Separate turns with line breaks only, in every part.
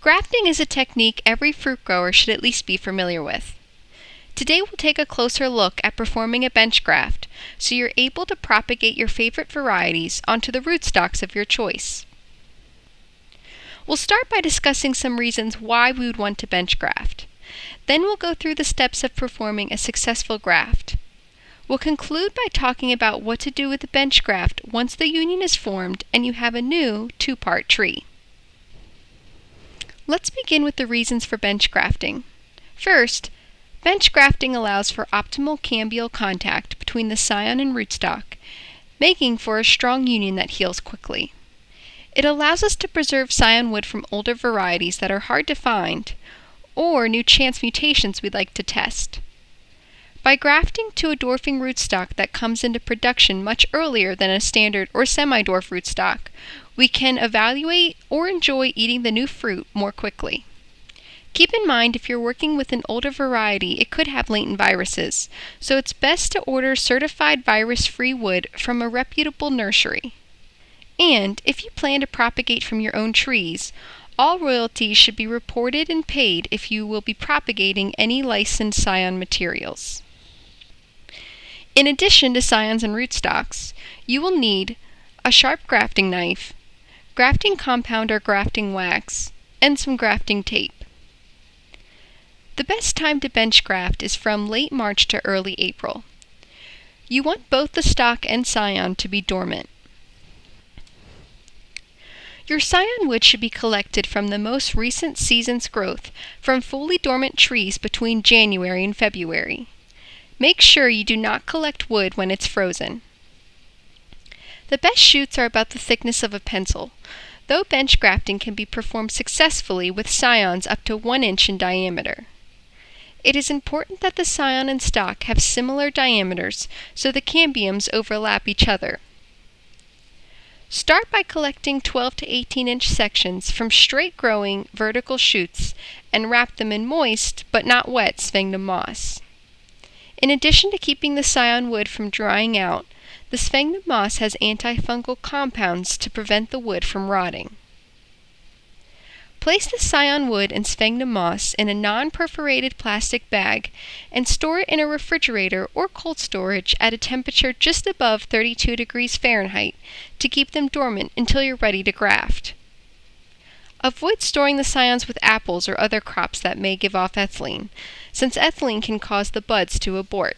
Grafting is a technique every fruit grower should at least be familiar with. Today we'll take a closer look at performing a bench graft so you're able to propagate your favorite varieties onto the rootstocks of your choice. We'll start by discussing some reasons why we would want to bench graft. Then we'll go through the steps of performing a successful graft. We'll conclude by talking about what to do with the bench graft once the union is formed and you have a new two-part tree. Let's begin with the reasons for bench grafting. First, bench grafting allows for optimal cambial contact between the scion and rootstock, making for a strong union that heals quickly. It allows us to preserve scion wood from older varieties that are hard to find, or new chance mutations we'd like to test. By grafting to a dwarfing rootstock that comes into production much earlier than a standard or semi-dwarf rootstock, we can evaluate or enjoy eating the new fruit more quickly. Keep in mind if you're working with an older variety, it could have latent viruses, so it's best to order certified virus-free wood from a reputable nursery. And if you plan to propagate from your own trees, all royalties should be reported and paid if you will be propagating any licensed scion materials. In addition to scions and rootstocks, you will need a sharp grafting knife, grafting compound or grafting wax, and some grafting tape. The best time to bench graft is from late March to early April. You want both the stock and scion to be dormant. Your scion wood should be collected from the most recent season's growth from fully dormant trees between January and February. Make sure you do not collect wood when it's frozen. The best shoots are about the thickness of a pencil, though bench grafting can be performed successfully with scions up to 1 inch in diameter. It is important that the scion and stock have similar diameters so the cambiums overlap each other. Start by collecting 12 to 18-inch sections from straight-growing vertical shoots and wrap them in moist but not wet sphagnum moss. In addition to keeping the scion wood from drying out, the sphagnum moss has antifungal compounds to prevent the wood from rotting. Place the scion wood and sphagnum moss in a non-perforated plastic bag and store it in a refrigerator or cold storage at a temperature just above 32 degrees Fahrenheit to keep them dormant until you're ready to graft. Avoid storing the scions with apples or other crops that may give off ethylene, since ethylene can cause the buds to abort.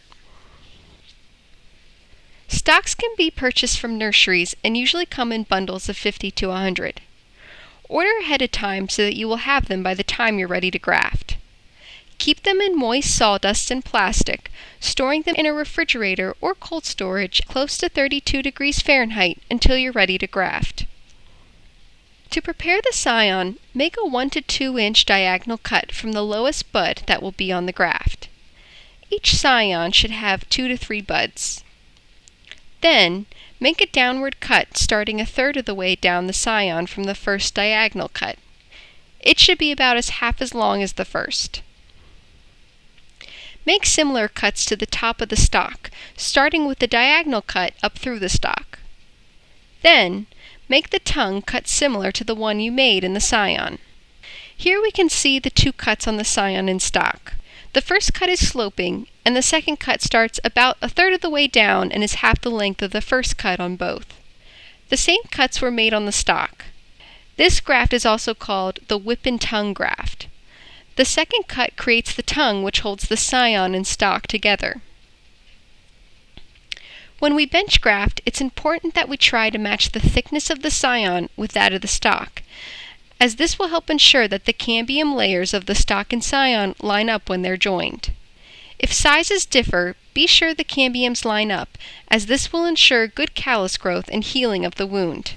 Stocks can be purchased from nurseries and usually come in bundles of 50 to 100. Order ahead of time so that you will have them by the time you're ready to graft. Keep them in moist sawdust and plastic, storing them in a refrigerator or cold storage close to 32 degrees Fahrenheit until you're ready to graft. To prepare the scion, make a 1 to 2 inch diagonal cut from the lowest bud that will be on the graft. Each scion should have 2 to 3 buds. Then, make a downward cut starting a third of the way down the scion from the first diagonal cut. It should be about half as long as the first. Make similar cuts to the top of the stalk, starting with the diagonal cut up through the stalk. Then, make the tongue cut similar to the one you made in the scion. Here we can see the two cuts on the scion in stock. The first cut is sloping, and the second cut starts about a third of the way down and is half the length of the first cut on both. The same cuts were made on the stock. This graft is also called the whip and tongue graft. The second cut creates the tongue which holds the scion and stock together. When we bench graft, it's important that we try to match the thickness of the scion with that of the stock, as this will help ensure that the cambium layers of the stock and scion line up when they're joined. If sizes differ, be sure the cambiums line up, as this will ensure good callus growth and healing of the wound.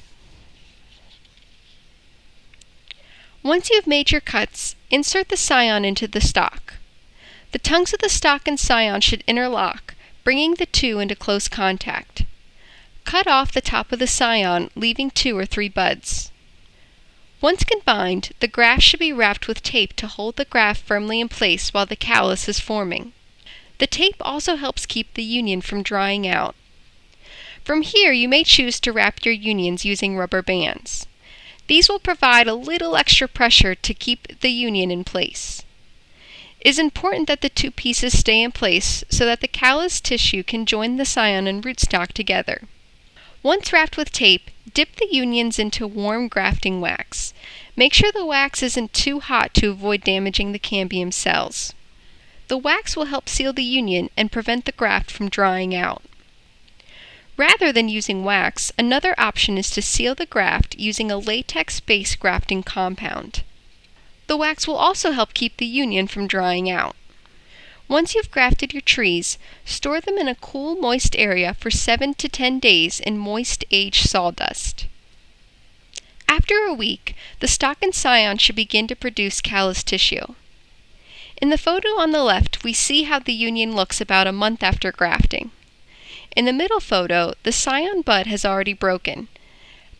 Once you've made your cuts, insert the scion into the stock. The tongues of the stock and scion should interlock, bringing the two into close contact. Cut off the top of the scion, leaving 2 or 3 buds. Once combined, the graft should be wrapped with tape to hold the graft firmly in place while the callus is forming. The tape also helps keep the union from drying out. From here, you may choose to wrap your unions using rubber bands. These will provide a little extra pressure to keep the union in place. It is important that the two pieces stay in place so that the callus tissue can join the scion and rootstock together. Once wrapped with tape, dip the unions into warm grafting wax. Make sure the wax isn't too hot to avoid damaging the cambium cells. The wax will help seal the union and prevent the graft from drying out. Rather than using wax, another option is to seal the graft using a latex-based grafting compound. The wax will also help keep the union from drying out. Once you've grafted your trees, store them in a cool, moist area for 7 to 10 days in moist aged sawdust. After a week, the stock and scion should begin to produce callus tissue. In the photo on the left, we see how the union looks about a month after grafting. In the middle photo, the scion bud has already broken.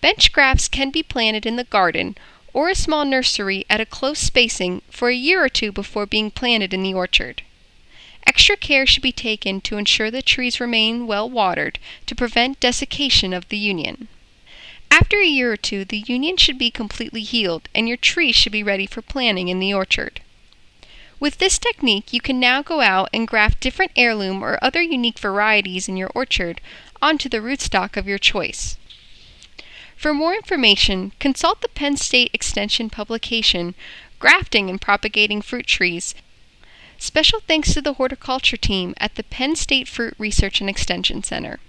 Bench grafts can be planted in the garden or a small nursery at a close spacing for a year or two before being planted in the orchard. Extra care should be taken to ensure the trees remain well watered to prevent desiccation of the union. After a year or two, the union should be completely healed and your trees should be ready for planting in the orchard. With this technique, you can now go out and graft different heirloom or other unique varieties in your orchard onto the rootstock of your choice. For more information, consult the Penn State Extension publication, Grafting and Propagating Fruit Trees. Special thanks to the horticulture team at the Penn State Fruit Research and Extension Center.